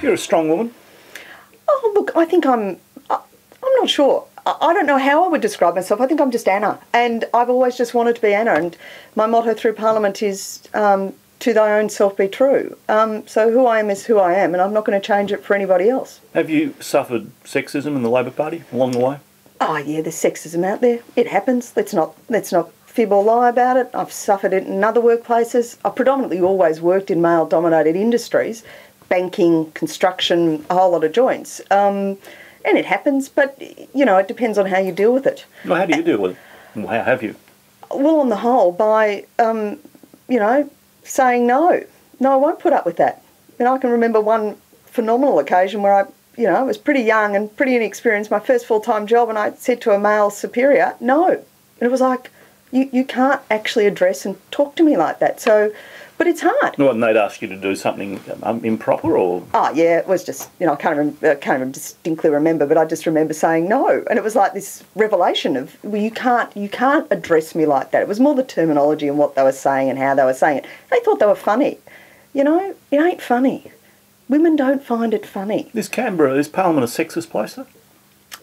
You're a strong woman. Oh, look, I think I'm not sure. I don't know how I would describe myself. I think I'm just Anna. And I've always just wanted to be Anna. And my motto through Parliament is to thy own self be true. So who I am is who I am, and I'm not going to change it for anybody else. Have you suffered sexism in the Labor Party along the way? Oh, yeah, there's sexism out there. It happens. Let's not fib or lie about it. I've suffered it in other workplaces. I've predominantly always worked in male-dominated industries, banking, construction, a whole lot of joints. And it happens, but, you know, it depends on how you deal with it. Well, how do you deal with it? How have you? Well, on the whole, by, you know, saying no. No, I won't put up with that. And I can remember one phenomenal occasion where I was pretty young and pretty inexperienced, my first full-time job, and I said to a male superior, no. And it was like, you can't actually address and talk to me like that. So, but it's hard. Well, and they'd ask you to do something improper, or? Oh, yeah, it was just, you know, I can't even distinctly remember, but I just remember saying no. And it was like this revelation of, well, you can't address me like that. It was more the terminology and what they were saying and how they were saying it. They thought they were funny. You know, it ain't funny. Women don't find it funny. Is Parliament a sexist place, though?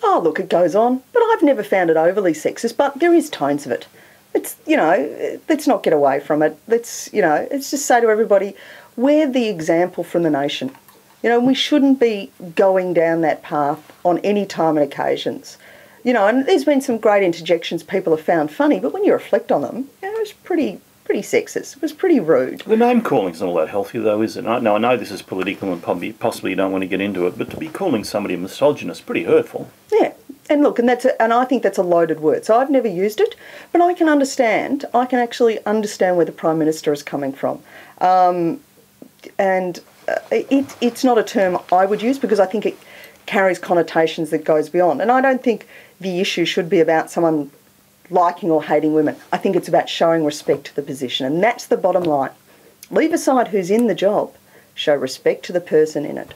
Oh, look, it goes on. But I've never found it overly sexist, but there is tones of it. It's, you know, let's not get away from it. Let's just say to everybody, we're the example from the nation. You know, we shouldn't be going down that path on any time and occasions. You know, and there's been some great interjections people have found funny, but when you reflect on them, you know, it was pretty sexist. It was pretty rude. The name calling's not all that healthy, though, is it? No, I know this is political and possibly you don't want to get into it, but to be calling somebody a misogynist is pretty hurtful. Yeah. And look, and I think that's a loaded word. So I've never used it, but I can actually understand where the Prime Minister is coming from. It's not a term I would use because I think it carries connotations that goes beyond. And I don't think the issue should be about someone liking or hating women. I think it's about showing respect to the position, and that's the bottom line. Leave aside who's in the job, show respect to the person in it.